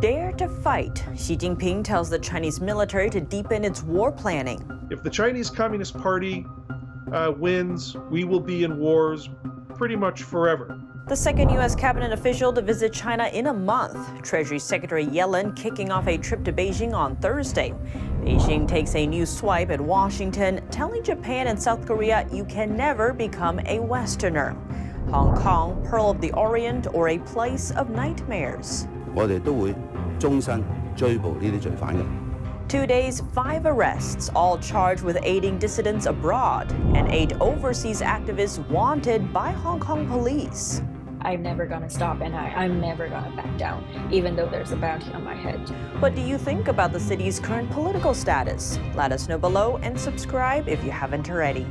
Dare to fight. Xi Jinping tells the Chinese military to deepen its war planning. If the Chinese Communist Party wins, we will be in wars pretty much forever. The second U.S. cabinet official to visit China in a month. Treasury Secretary Yellen kicking off a trip to Beijing on Thursday. Beijing takes a new swipe at Washington, telling Japan and South Korea you can never become a Westerner. Hong Kong, Pearl of the Orient, or a place of nightmares. 我哋都會終身追捕呢啲罪犯嘅。 2 days, 5 arrests, all charged with aiding dissidents abroad, and 8 overseas activists wanted by Hong Kong police. I'm never gonna stop, and I'm never gonna back down, even though there's a bounty on my head. What do you think about the city's current political status? Let us know below and subscribe if you haven't already.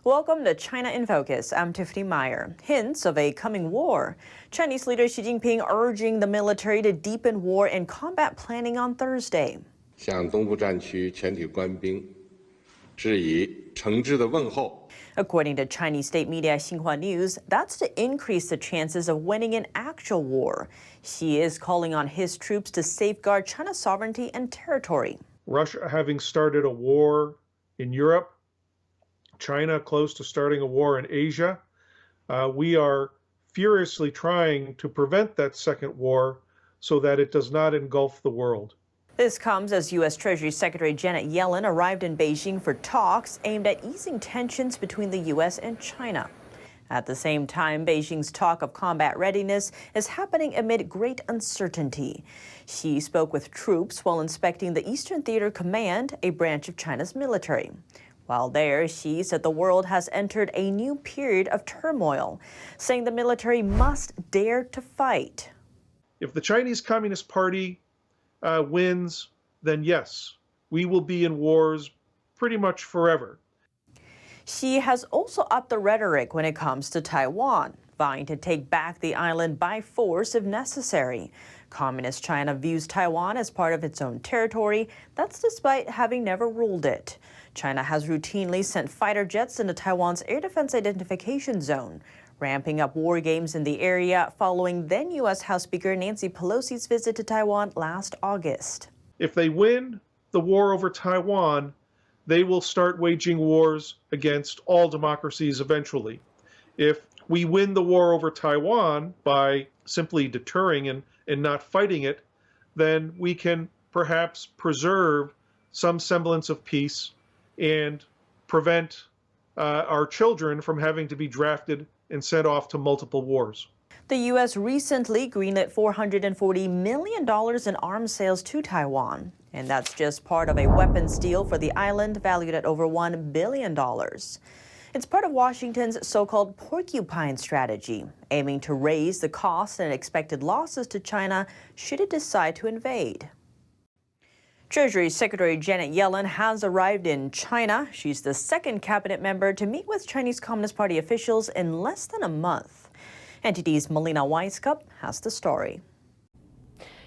Welcome to China in Focus. I'm Tiffany Meyer. Hints of a coming war. Chinese leader Xi Jinping urging the military to deepen war and combat planning on Thursday. 向东部战区全体官兵致以诚挚的问候。 According to Chinese state media Xinhua News, that's to increase the chances of winning an actual war. Xi is calling on his troops to safeguard China's sovereignty and territory. Russia having started a war in Europe, China close to starting a war in Asia. We are furiously trying to prevent that second war so that it does not engulf the world. This comes as U.S. Treasury Secretary Janet Yellen arrived in Beijing for talks aimed at easing tensions between the U.S. and China. At the same time, Beijing's talk of combat readiness is happening amid great uncertainty. Xi spoke with troops while inspecting the Eastern Theater Command, a branch of China's military. While there, Xi said the world has entered a new period of turmoil, saying the military must dare to fight. If the Chinese Communist Party wins, then yes, we will be in wars pretty much forever. Xi has also upped the rhetoric when it comes to Taiwan, vying to take back the island by force if necessary. Communist China views Taiwan as part of its own territory. That's despite having never ruled it. China has routinely sent fighter jets into Taiwan's air defense identification zone, ramping up war games in the area following then U.S. House Speaker Nancy Pelosi's visit to Taiwan last August. If they win the war over Taiwan, they will start waging wars against all democracies eventually. If we win the war over Taiwan by simply deterring and not fighting it, then we can perhaps preserve some semblance of peace and prevent our children from having to be drafted and sent off to multiple wars. The U.S. recently greenlit $440 million in arms sales to Taiwan, and that's just part of a weapons deal for the island valued at over $1 billion. It's part of Washington's so-called porcupine strategy, aiming to raise the costs and expected losses to China should it decide to invade. Treasury Secretary Janet Yellen has arrived in China. She's the second cabinet member to meet with Chinese Communist Party officials in less than a month. NTD's Melina Weiskup has the story.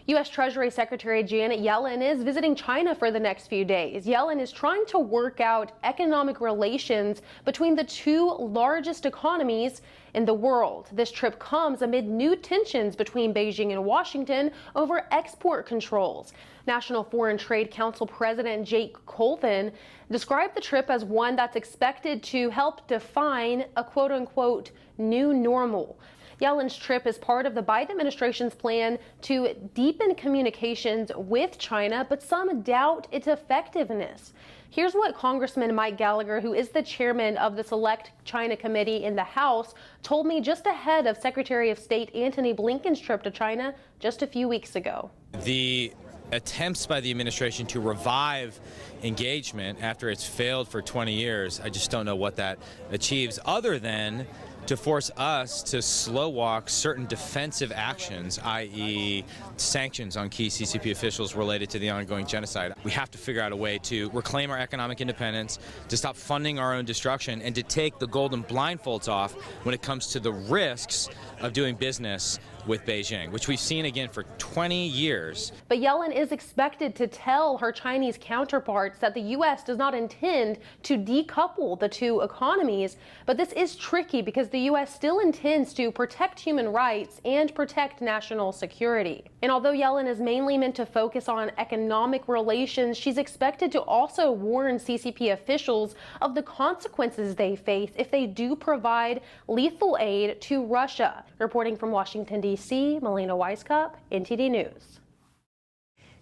U.S. Treasury Secretary Janet Yellen is visiting China for the next few days. Yellen is trying to work out economic relations between the two largest economies in the world. This trip comes amid new tensions between Beijing and Washington over export controls. National Foreign Trade Council President Jake Colvin described the trip as one that's expected to help define a quote-unquote new normal. Yellen's trip is part of the Biden administration's plan to deepen communications with China, but some doubt its effectiveness. Here's what Congressman Mike Gallagher, who is the chairman of the Select China Committee in the House, told me just ahead of Secretary of State Antony Blinken's trip to China just a few weeks ago. The attempts by the administration to revive engagement after it's failed for 20 years, I just don't know what that achieves other than to force us to slow walk certain defensive actions, i.e. sanctions on key CCP officials related to the ongoing genocide. We have to figure out a way to reclaim our economic independence, to stop funding our own destruction, and to take the golden blindfolds off when it comes to the risks of doing business with Beijing, which we've seen again for 20 years. But Yellen is expected to tell her Chinese counterparts that the U.S. does not intend to decouple the two economies. But this is tricky because the U.S. still intends to protect human rights and protect national security. And although Yellen is mainly meant to focus on economic relations, she's expected to also warn CCP officials of the consequences they face if they do provide lethal aid to Russia. Reporting from Washington, D.C., Melina Weisskopf, NTD News.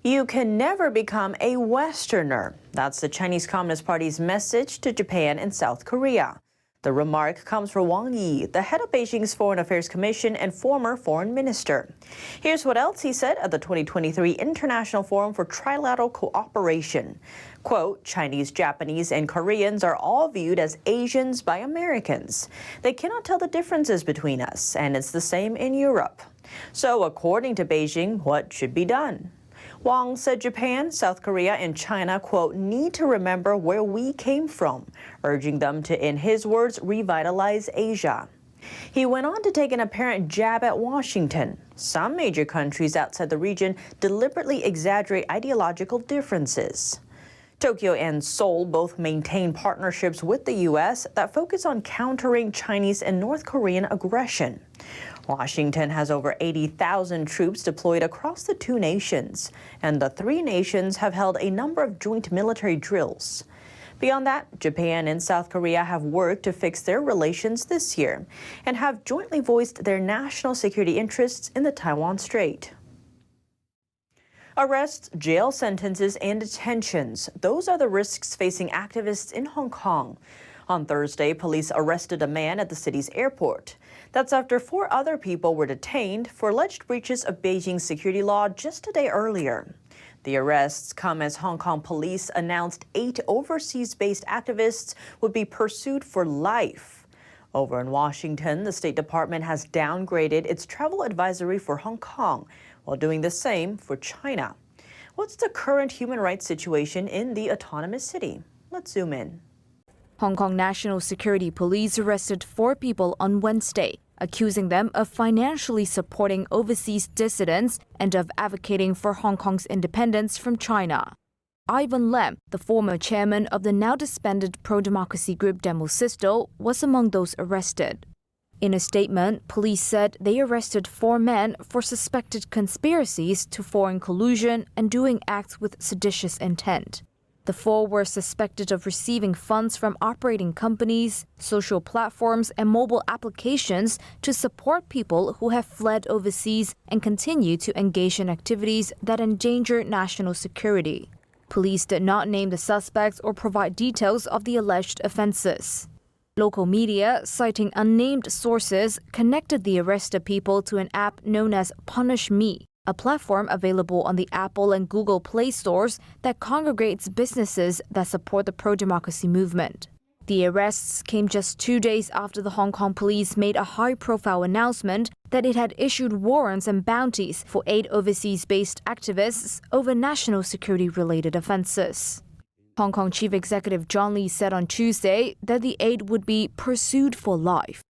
You can never become a Westerner. That's the Chinese Communist Party's message to Japan and South Korea. The remark comes from Wang Yi, the head of Beijing's Foreign Affairs Commission and former foreign minister. Here's what else he said at the 2023 International Forum for Trilateral Cooperation. Quote, Chinese, Japanese, and Koreans are all viewed as Asians by Americans. They cannot tell the differences between us, and it's the same in Europe. So according to Beijing, what should be done? Wang said Japan, South Korea, and China, quote, need to remember where we came from, urging them to, in his words, revitalize Asia. He went on to take an apparent jab at Washington. Some major countries outside the region deliberately exaggerate ideological differences. Tokyo and Seoul both maintain partnerships with the U.S. that focus on countering Chinese and North Korean aggression. Washington has over 80,000 troops deployed across the two nations, and the three nations have held a number of joint military drills. Beyond that, Japan and South Korea have worked to fix their relations this year and have jointly voiced their national security interests in the Taiwan Strait. Arrests, jail sentences, and detentions. Those are the risks facing activists in Hong Kong. On Thursday, police arrested a man at the city's airport. That's after 4 other people were detained for alleged breaches of Beijing's security law just a day earlier. The arrests come as Hong Kong police announced 8 overseas-based activists would be pursued for life. Over in Washington, the State Department has downgraded its travel advisory for Hong Kong, while doing the same for China. What's the current human rights situation in the autonomous city? Let's zoom in. Hong Kong National Security Police arrested 4 people on Wednesday, accusing them of financially supporting overseas dissidents and of advocating for Hong Kong's independence from China. Ivan Lam, the former chairman of the now disbanded pro-democracy group Demolition, was among those arrested. In a statement, police said they arrested 4 men for suspected conspiracies to foreign collusion and doing acts with seditious intent. The 4 were suspected of receiving funds from operating companies, social platforms, and mobile applications to support people who have fled overseas and continue to engage in activities that endanger national security. Police did not name the suspects or provide details of the alleged offenses. Local media, citing unnamed sources, connected the arrested people to an app known as Punish Me, a platform available on the Apple and Google Play stores that congregates businesses that support the pro-democracy movement. The arrests came just 2 days after the Hong Kong police made a high-profile announcement that it had issued warrants and bounties for 8 overseas-based activists over national security-related offenses. Hong Kong Chief Executive John Lee said on Tuesday that the 8 would be pursued for life.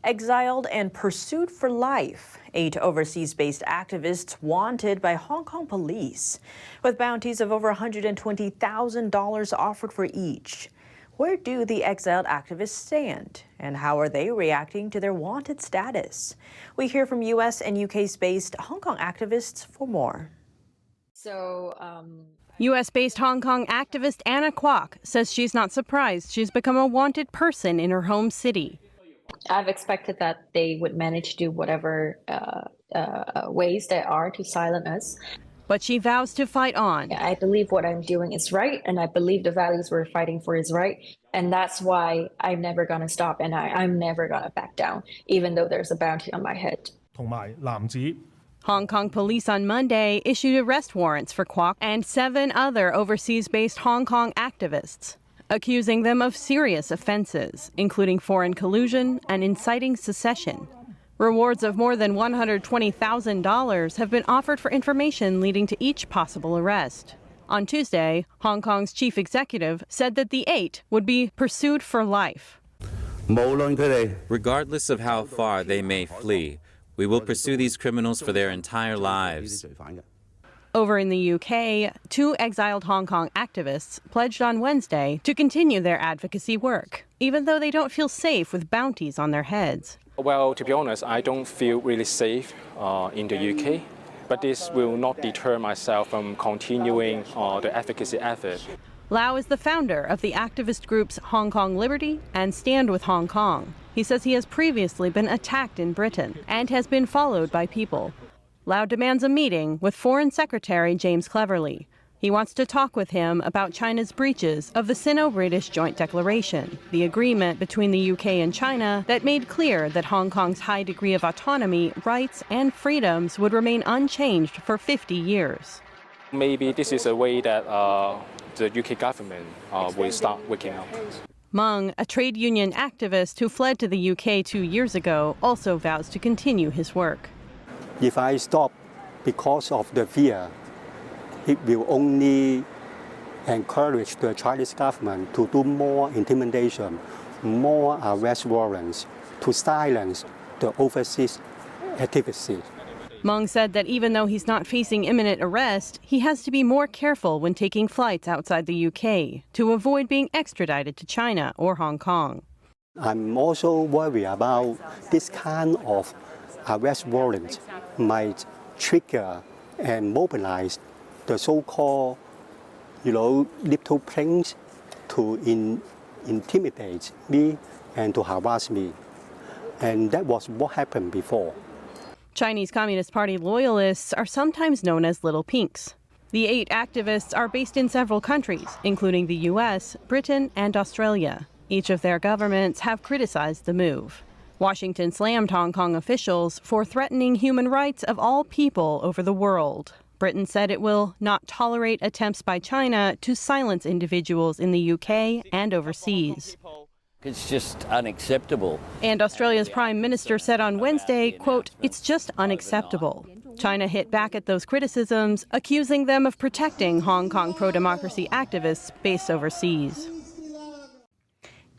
Exiled and pursued for life. 8 overseas-based activists wanted by Hong Kong police, with bounties of over $120,000 offered for each. Where do the exiled activists stand, and how are they reacting to their wanted status? We hear from U.S. and UK-based Hong Kong activists for more. U.S.-based Hong Kong activist Anna Kwok says she's not surprised she's become a wanted person in her home city. I've expected that they would manage to do whatever ways there are to silence us. But she vows to fight on. I believe what I'm doing is right, and I believe the values we're fighting for is right. And that's why I'm never going to stop, and I'm never going to back down, even though there's a bounty on my head. Hong Kong police on Monday issued arrest warrants for Kwok and 7 other overseas-based Hong Kong activists, accusing them of serious offenses, including foreign collusion and inciting secession. Rewards of more than $120,000 have been offered for information leading to each possible arrest. On Tuesday, Hong Kong's chief executive said that the 8 would be pursued for life. Regardless of how far they may flee, We will pursue these criminals for their entire lives. Over in the UK, 2 exiled Hong Kong activists pledged on Wednesday to continue their advocacy work, even though they don't feel safe with bounties on their heads. Well, to be honest, I don't feel really safe in the UK, but this will not deter myself from continuing the advocacy effort. Lau is the founder of the activist groups Hong Kong Liberty and Stand with Hong Kong. He says he has previously been attacked in Britain and has been followed by people. Lau demands a meeting with Foreign Secretary James Cleverly. He wants to talk with him about China's breaches of the Sino-British Joint Declaration, the agreement between the UK and China that made clear that Hong Kong's high degree of autonomy, rights, and freedoms would remain unchanged for 50 years. Maybe this is a way that the UK government will start waking up. Meng, a trade union activist who fled to the UK 2 years ago, also vows to continue his work. If I stop because of the fear, it will only encourage the Chinese government to do more intimidation, more arrest warrants, to silence the overseas activities. Meng said that even though he's not facing imminent arrest, he has to be more careful when taking flights outside the UK to avoid being extradited to China or Hong Kong. I'm also worried about this kind of arrest warrants might trigger and mobilize the so-called, little planes to intimidate me and to harass me. And that was what happened before. Chinese Communist Party loyalists are sometimes known as Little Pinks. The 8 activists are based in several countries, including the US, Britain, and Australia. Each of their governments have criticized the move. Washington slammed Hong Kong officials for threatening human rights of all people over the world. Britain said it will not tolerate attempts by China to silence individuals in the UK and overseas. It's just unacceptable. And Australia's Prime Minister said on Wednesday, quote, "It's just unacceptable." China hit back at those criticisms, accusing them of protecting Hong Kong pro-democracy activists based overseas.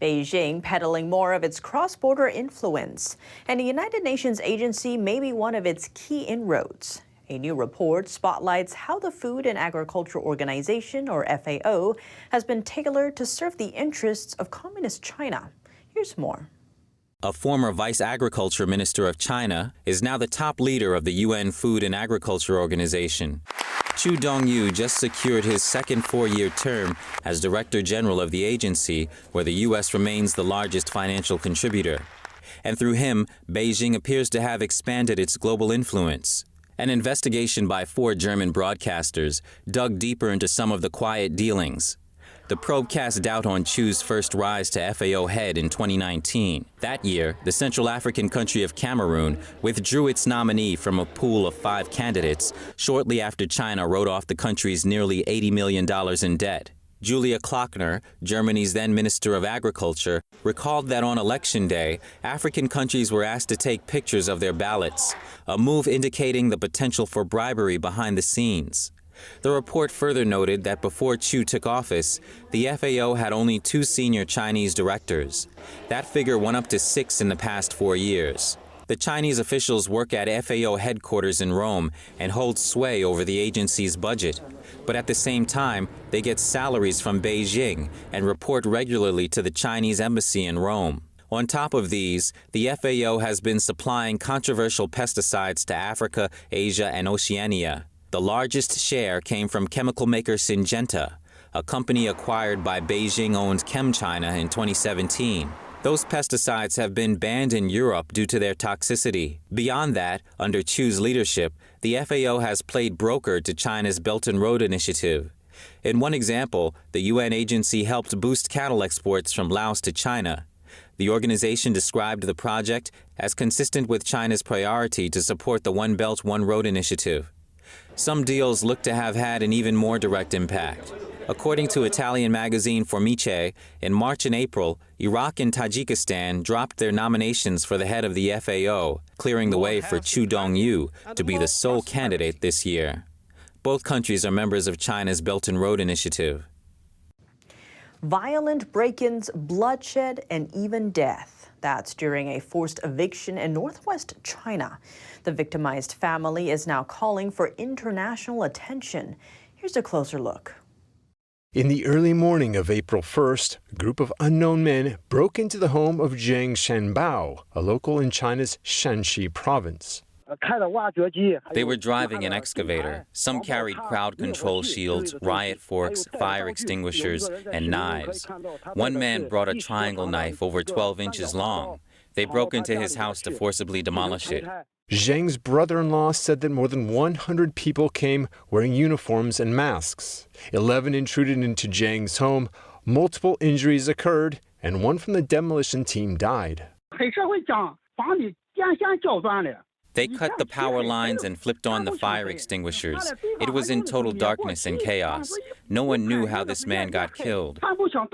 Beijing peddling more of its cross-border influence, and the United Nations agency may be one of its key inroads. A new report spotlights how the Food and Agriculture Organization, or FAO, has been tailored to serve the interests of Communist China. Here's more. A former Vice Agriculture Minister of China is now the top leader of the UN Food and Agriculture Organization. Chu Dongyu just secured his second 4-year term as Director General of the agency, where the U.S. remains the largest financial contributor. And through him, Beijing appears to have expanded its global influence. An investigation by 4 German broadcasters dug deeper into some of the quiet dealings. The probe cast doubt on Chu's first rise to FAO head in 2019. That year, the Central African country of Cameroon withdrew its nominee from a pool of 5 candidates shortly after China wrote off the country's nearly $80 million in debt. Julia Klockner, Germany's then Minister of Agriculture, recalled that on election day, African countries were asked to take pictures of their ballots, a move indicating the potential for bribery behind the scenes. The report further noted that before Chu took office, the FAO had only 2 senior Chinese directors. That figure went up to 6 in the past 4 years. The Chinese officials work at FAO headquarters in Rome and hold sway over the agency's budget. But at the same time, they get salaries from Beijing and report regularly to the Chinese embassy in Rome. On top of these, the FAO has been supplying controversial pesticides to Africa, Asia, and Oceania. The largest share came from chemical maker Syngenta, a company acquired by Beijing-owned ChemChina in 2017. Those pesticides have been banned in Europe due to their toxicity. Beyond that, under Chu's leadership, the FAO has played broker to China's Belt and Road Initiative. In one example, the UN agency helped boost cattle exports from Laos to China. The organization described the project as consistent with China's priority to support the One Belt, One Road initiative. Some deals look to have had an even more direct impact. According to Italian magazine Formice, in March and April, Iraq and Tajikistan dropped their nominations for the head of the FAO, clearing the way for Chu Dongyu to be the sole candidate this year. Both countries are members of China's Belt and Road Initiative. Violent break-ins, bloodshed, and even death. That's during a forced eviction in northwest China. The victimized family is now calling for international attention. Here's a closer look. In the early morning of April 1st, a group of unknown men broke into the home of Zhang Shanbao, a local in China's Shanxi province. They were driving an excavator. Some carried crowd control shields, riot forks, fire extinguishers, and knives. One man brought a triangle knife over 12 inches long. They broke into his house to forcibly demolish it. Zhang's brother-in-law said that more than 100 people came wearing uniforms and masks. 11 intruded into Zhang's home, multiple injuries occurred, and one from the demolition team died. They cut the power lines and flipped on the fire extinguishers. It was in total darkness and chaos. No one knew how this man got killed. Zhang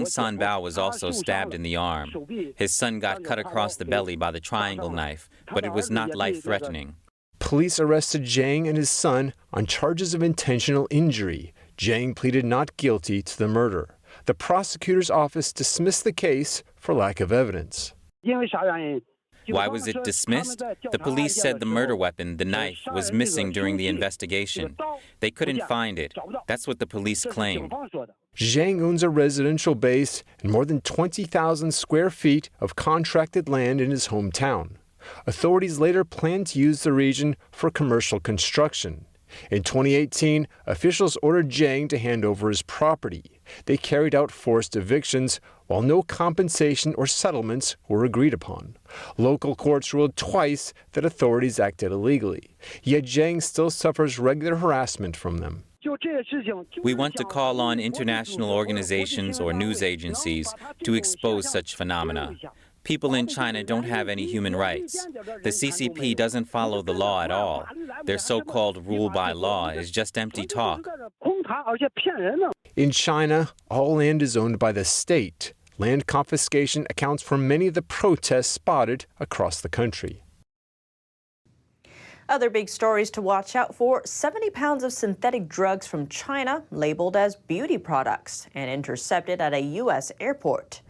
Sanbao was also stabbed in the arm. His son got cut across the belly by the triangle knife, but it was not life-threatening. Police arrested Zhang and his son on charges of intentional injury. Zhang pleaded not guilty to the murder. The prosecutor's office dismissed the case for lack of evidence. Why was it dismissed? The police said the murder weapon, the knife, was missing during the investigation. They couldn't find it. That's what the police claimed. Zhang owns a residential base and more than 20,000 square feet of contracted land in his hometown. Authorities later planned to use the region for commercial construction. In 2018, officials ordered Zhang to hand over his property. They carried out forced evictions while no compensation or settlements were agreed upon. Local courts ruled twice that authorities acted illegally. Yet Zhang still suffers regular harassment from them. We want to call on international organizations or news agencies to expose such phenomena. People in China don't have any human rights. The CCP doesn't follow the law at all. Their so-called rule by law is just empty talk. In China, all land is owned by the state. Land confiscation accounts for many of the protests spotted across the country. Other big stories to watch out for: 70 pounds of synthetic drugs from China labeled as beauty products and intercepted at a U.S. airport.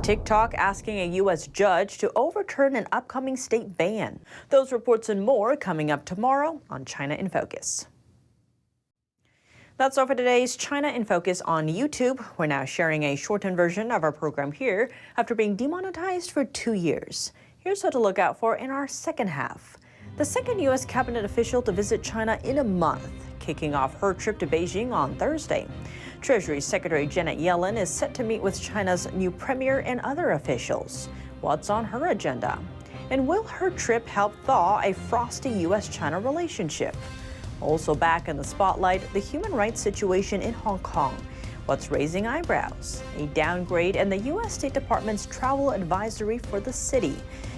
TikTok asking a U.S. judge to overturn an upcoming state ban. Those reports and more coming up tomorrow on China in Focus. That's all for today's China in Focus on YouTube. We're now sharing a shortened version of our program here after being demonetized for 2 years. Here's what to look out for in our second half. The second U.S. cabinet official to visit China in a month, kicking off her trip to Beijing on Thursday. Treasury Secretary Janet Yellen is set to meet with China's new premier and other officials. What's on her agenda? And will her trip help thaw a frosty U.S.-China relationship? Also back in the spotlight, the human rights situation in Hong Kong. What's raising eyebrows? A downgrade in the U.S. State Department's travel advisory for the city,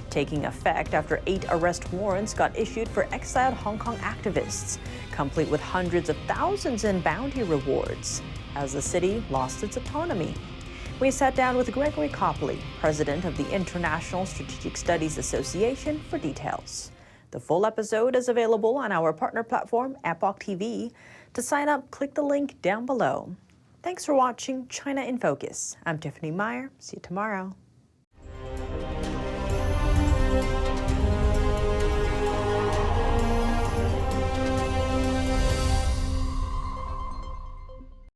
taking effect after 8 arrest warrants got issued for exiled Hong Kong activists, complete with hundreds of thousands in bounty rewards, as the city lost its autonomy. We sat down with Gregory Copley, president of the International Strategic Studies Association, for details. The full episode is available on our partner platform, Epoch TV. To sign up, click the link down below. Thanks for watching China in Focus. I'm Tiffany Meyer. See you tomorrow.